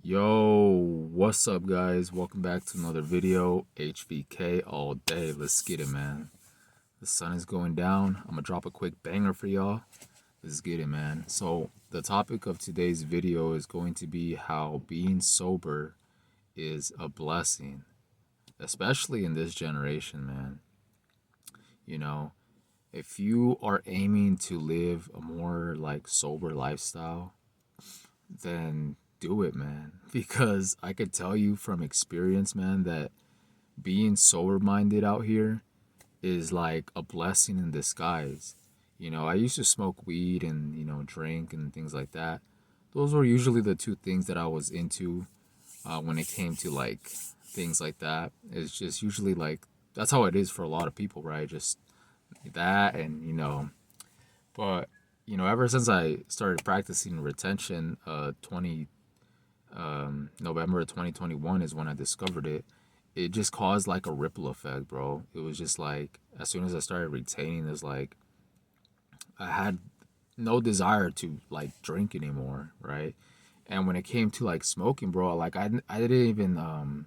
Yo, what's up, guys? Welcome back to another video. HVK all day. Let's get it, man. The sun is going down. I'm gonna drop a quick banger for y'all. Let's get it, man. So, the topic of today's video is going to be how being sober is a blessing, especially in this generation, man. You know, if you are aiming to live a more like sober lifestyle, then do it, man. Because I could tell you from experience, man, that being sober minded out here is like a blessing in disguise. I used to smoke weed and, drink and things like that. Those were usually the two things that I was into when it came to like things like that. It's just usually like that's how it is for a lot of people, right? Just that and, but ever since I started practicing retention, 20 November of 2021 is when I discovered it. It just caused like a ripple effect, bro. It was just like as soon as I started retaining, it's like I had no desire to like drink anymore, right? And when it came to like smoking, bro, like I didn't even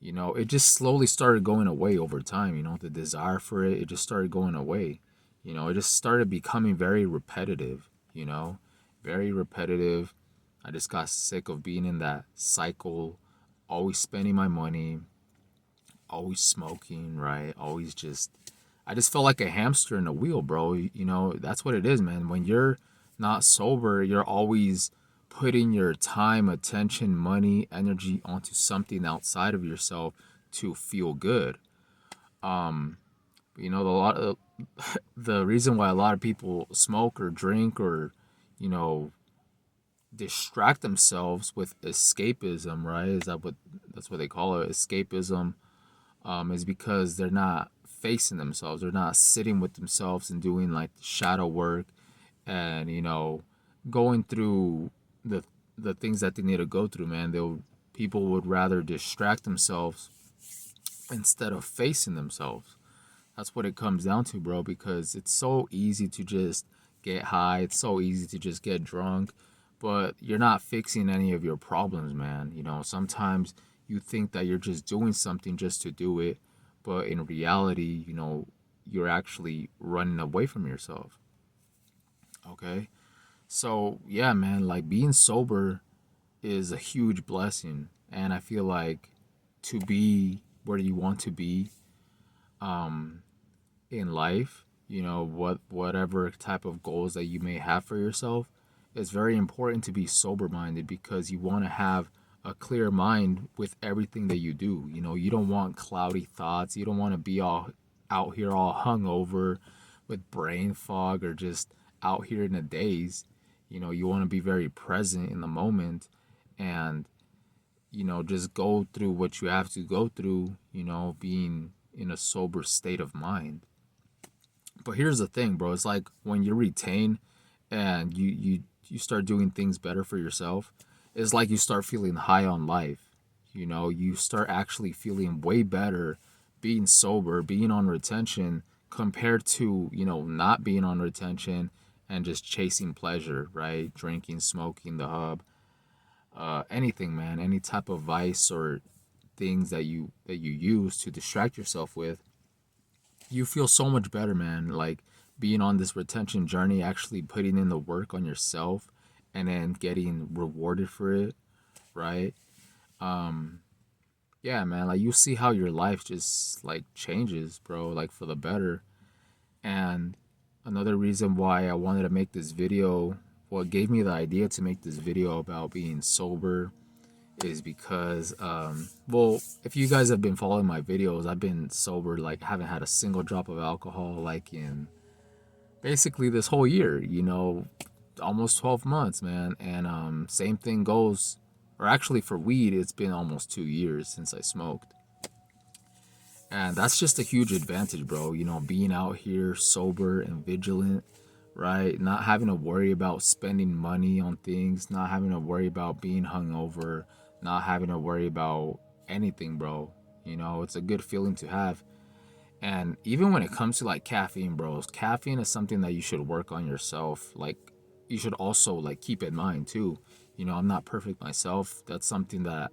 it just slowly started going away over time. The desire for it just started going away. It just started becoming very repetitive. Very repetitive. I just got sick of being in that cycle, always spending my money, always smoking, right? I just felt like a hamster in a wheel, bro. That's what it is, man. When you're not sober, you're always putting your time, attention, money, energy onto something outside of yourself to feel good. The reason why a lot of people smoke or drink or, you know, distract themselves with escapism, right? That's what they call it, escapism, is because they're not facing themselves. They're not sitting with themselves and doing like shadow work and going through the things that they need to go through, man. People would rather distract themselves instead of facing themselves. That's what it comes down to, bro, because it's so easy to just get high. It's so easy to just get drunk, but you're not fixing any of your problems, man. Sometimes you think that you're just doing something just to do it, but in reality, you're actually running away from yourself. Okay? So, yeah, man, like being sober is a huge blessing, and I feel like to be where you want to be, um in life, whatever type of goals that you may have for yourself, it's very important to be sober minded because you want to have a clear mind with everything that you do. You don't want cloudy thoughts. You don't want to be all out here all hungover with brain fog or just out here in a daze. You want to be very present in the moment and just go through what you have to go through, being in a sober state of mind. But here's the thing, bro. It's like when you retain and you start doing things better for yourself, it's like you start feeling high on life. You start actually feeling way better being sober, being on retention compared to, not being on retention and just chasing pleasure, right? Drinking, smoking, the hub, anything, man, any type of vice or things that you use to distract yourself with, you feel so much better, man. Like being on this retention journey, actually putting in the work on yourself and then getting rewarded for it, right? Um, yeah, man, like you see how your life just like changes, bro, like for the better. And another reason why I wanted to make this video, what gave me the idea to make this video about being sober is because well, if you guys have been following my videos, I've been sober, like haven't had a single drop of alcohol like in basically this whole year, almost 12 months, man. And same thing goes, or actually for weed, it's been almost 2 years since I smoked. And that's just a huge advantage, bro. Being out here sober and vigilant, right? Not having to worry about spending money on things, not having to worry about being hungover, not having to worry about anything, bro. It's a good feeling to have. And even when it comes to like caffeine, bros, caffeine is something that you should work on yourself. Like you should also like keep in mind too. I'm not perfect myself. That's something that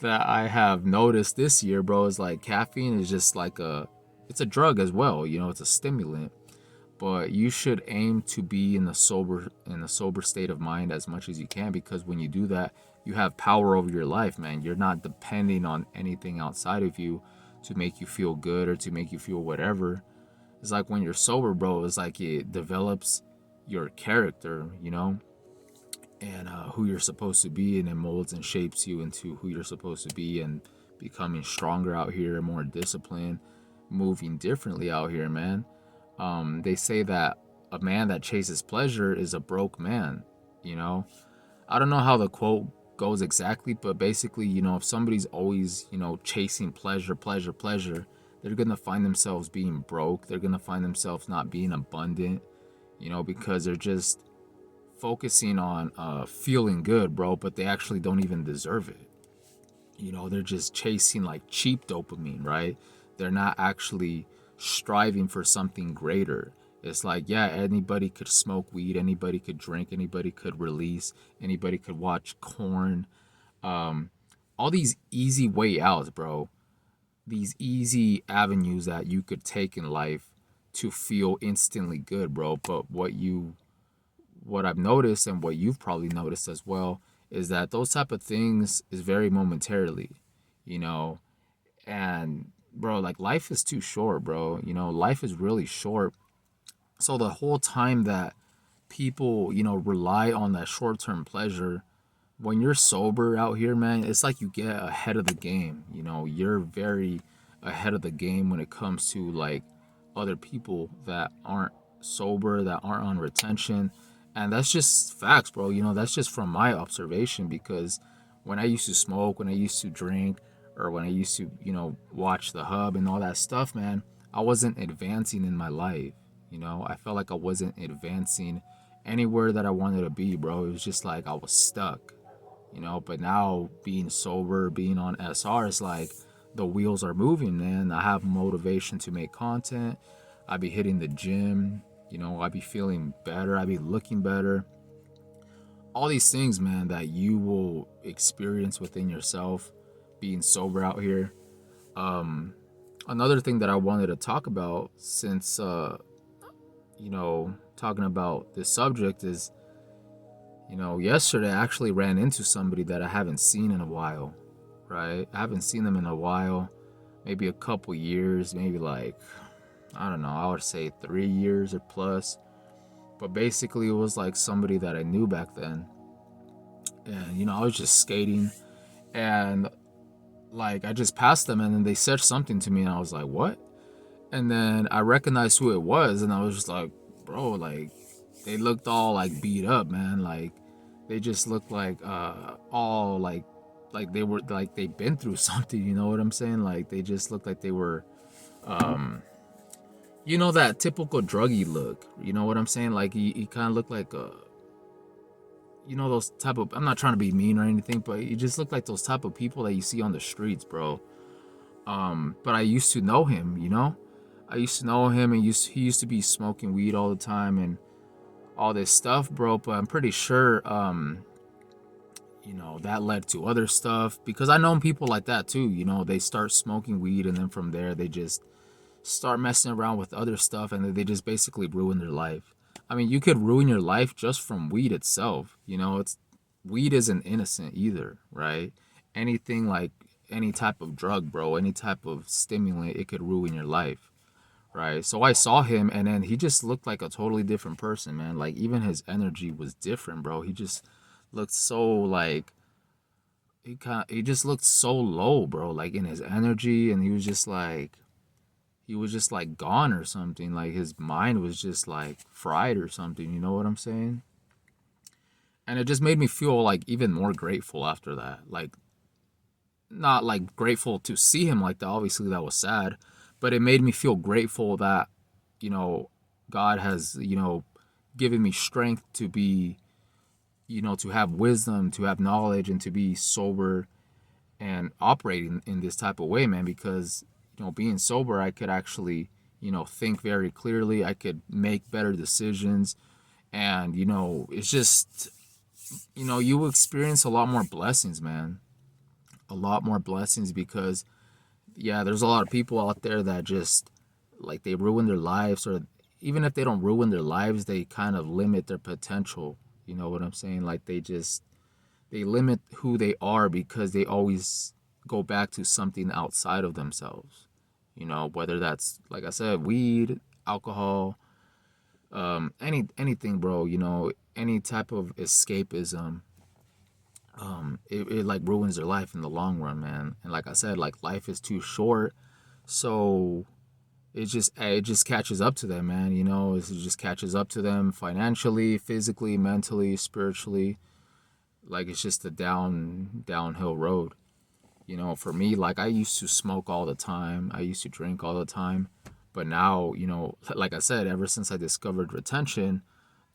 that I have noticed this year, bro, is like caffeine is just like it's a drug as well, it's a stimulant. But you should aim to be in a sober state of mind as much as you can, because when you do that, you have power over your life, man. You're not depending on anything outside of you to make you feel good or to make you feel whatever. It's like when you're sober, bro, it's like it develops your character, and who you're supposed to be, and it molds and shapes you into who you're supposed to be, and becoming stronger out here, more disciplined, moving differently out here, man. They say that a man that chases pleasure is a broke man. You know, I don't know how the quote goes exactly, but basically, if somebody's always, chasing pleasure, pleasure, pleasure, they're gonna find themselves being broke. They're gonna find themselves not being abundant, because they're just focusing on feeling good, bro, but they actually don't even deserve it. They're just chasing like cheap dopamine, right? They're not actually striving for something greater. It's like, yeah, anybody could smoke weed, anybody could drink, anybody could release, anybody could watch corn. Um, all these easy way outs, bro. These easy avenues that you could take in life to feel instantly good, bro. But what I've noticed, and what you've probably noticed as well, is that those type of things is very momentarily, you know. And bro, like life is too short, bro. Life is really short. So the whole time that people, rely on that short-term pleasure, when you're sober out here, man, it's like you get ahead of the game. You're very ahead of the game when it comes to like other people that aren't sober, that aren't on retention. And that's just facts, bro. That's just from my observation, because when I used to smoke, when I used to drink, or when I used to, watch the hub and all that stuff, man, I wasn't advancing in my life. I felt like I wasn't advancing anywhere that I wanted to be, bro. It was just like I was stuck. But now being sober, being on SR, it's like the wheels are moving, man. I have motivation to make content. I be hitting the gym, I be feeling better, I be looking better. All these things, man, that you will experience within yourself being sober out here. Another thing that I wanted to talk about, since talking about this subject, is yesterday I actually ran into somebody that I haven't seen in a while, right? I haven't seen them in a while, maybe a couple years, maybe like, I don't know, I would say 3 years or plus. But basically, it was like somebody that I knew back then. And, I was just skating, and like I just passed them, and then they said something to me, and I was like, what? And then I recognized who it was, and I was just like, bro, like, they looked all like beat up, man. Like, they just looked like all like they were like they'd been through something, you know what I'm saying? Like they just looked like they were that typical druggy look. You know what I'm saying? Like he kind of looked like those type of, I'm not trying to be mean or anything, but he just looked like those type of people that you see on the streets, bro. But I used to know him. I used to know him, and he used to be smoking weed all the time and all this stuff, bro. But I'm pretty sure that led to other stuff, because I know people like that too. They start smoking weed, and then from there they just start messing around with other stuff, and then they just basically ruin their life. I mean, you could ruin your life just from weed itself. It's weed isn't innocent either, right? Anything like any type of drug, bro, any type of stimulant, it could ruin your life, right? So I saw him, and then he just looked like a totally different person, man. Like even his energy was different, bro. He just looked so like he just looked so low, bro, like in his energy, and he was just like gone or something. Like his mind was just like fried or something, you know what I'm saying? And it just made me feel like even more grateful after that. Like, not like grateful to see him like that, obviously that was sad, but it made me feel grateful that, you know, God has, given me strength to be, to have wisdom, to have knowledge, and to be sober and operating in this type of way, man. Because, being sober, I could actually, think very clearly. I could make better decisions. And, it's just, you will experience a lot more blessings, man. A lot more blessings because, yeah, there's a lot of people out there that just, like, they ruin their lives, or even if they don't ruin their lives, they kind of limit their potential. You know what I'm saying? Like, they limit who they are because they always go back to something outside of themselves. Whether that's, like I said, weed, alcohol, anything, bro. Any type of escapism, it like ruins their life in the long run, man. And like I said, like, life is too short, so it just catches up to them, man. It just catches up to them financially, physically, mentally, spiritually. Like, it's just a downhill road. For me, like, I used to smoke all the time. I used to drink all the time. But now, like I said, ever since I discovered retention,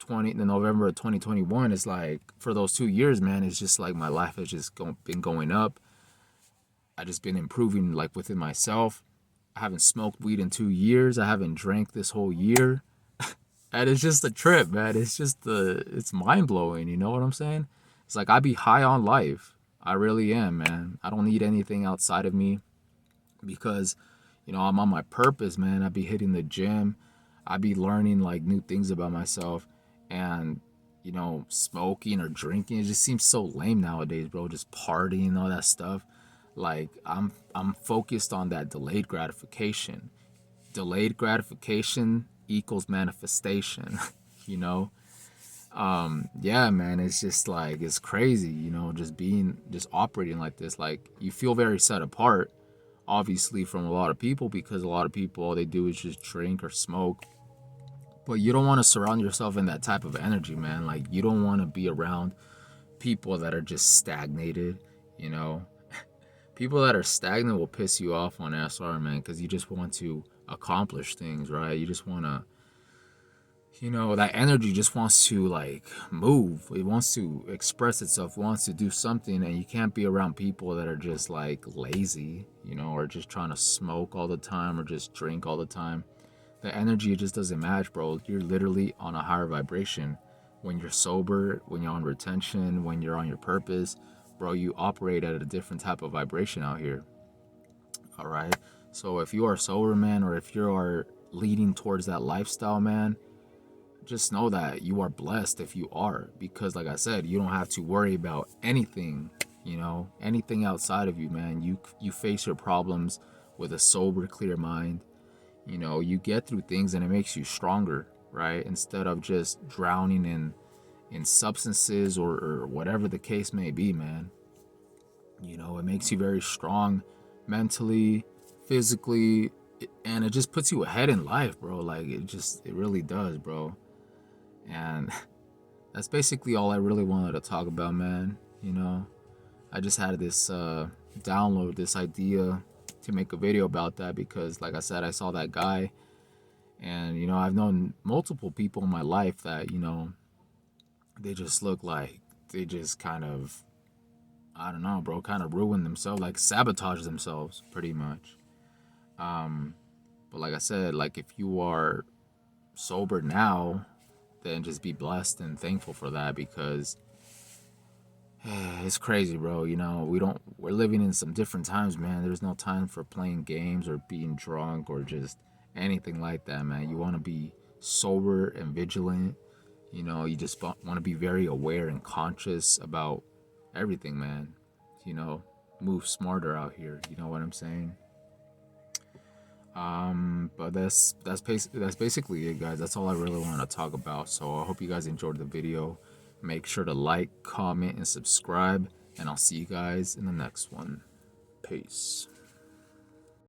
the November of 2021, is like, for those 2 years, man, it's just like my life has just been going up. I just been improving, like, within myself. I haven't smoked weed in 2 years. I haven't drank this whole year. And it's just a trip, man. It's mind blowing. You know what I'm saying? It's like I be high on life. I really am, man. I don't need anything outside of me because, I'm on my purpose, man. I be hitting the gym. I be learning, like, new things about myself. And, smoking or drinking, it just seems so lame nowadays, bro. Just partying and all that stuff. Like, I'm focused on that delayed gratification. Delayed gratification equals manifestation. you know yeah, man, it's just like, it's crazy, just operating like this. Like, you feel very set apart, obviously, from a lot of people, because a lot of people, all they do is just drink or smoke. But you don't want to surround yourself in that type of energy, man. Like, you don't want to be around people that are just stagnated. you know People that are stagnant will piss you off on SR, man, because you just want to accomplish things, right? You just want to, that energy just wants to, like, move. It wants to express itself, it wants to do something, and you can't be around people that are just, like, lazy, or just trying to smoke all the time or just drink all the time. The energy just doesn't match, bro. You're literally on a higher vibration. When you're sober, when you're on retention, when you're on your purpose, bro, you operate at a different type of vibration out here. All right. So if you are sober, man, or if you are leading towards that lifestyle, man, just know that you are blessed if you are, because, like I said, you don't have to worry about anything, anything outside of you, man. You face your problems with a sober, clear mind. You get through things and it makes you stronger, right? Instead of just drowning in substances, or whatever the case may be, man. It makes you very strong mentally, physically, and it just puts you ahead in life, bro. Like, it really does, bro. And that's basically all I really wanted to talk about, man. I just had this download, this idea to make a video about that because, like I said, I saw that guy, and I've known multiple people in my life that, they just look like they just kind of, I don't know, bro, kind of ruin themselves, like sabotage themselves pretty much. But like I said, like, if you are sober now, then just be blessed and thankful for that, because it's crazy, bro. We're living in some different times, man. There's no time for playing games or being drunk or just anything like that, man. You want to be sober and vigilant. You just want to be very aware and conscious about everything, man. Move smarter out here. You know what I'm saying? But that's basically it, guys. That's all I really want to talk about. So I hope you guys enjoyed the video. Make sure to like, comment, and subscribe, and I'll see you guys in the next one. Peace.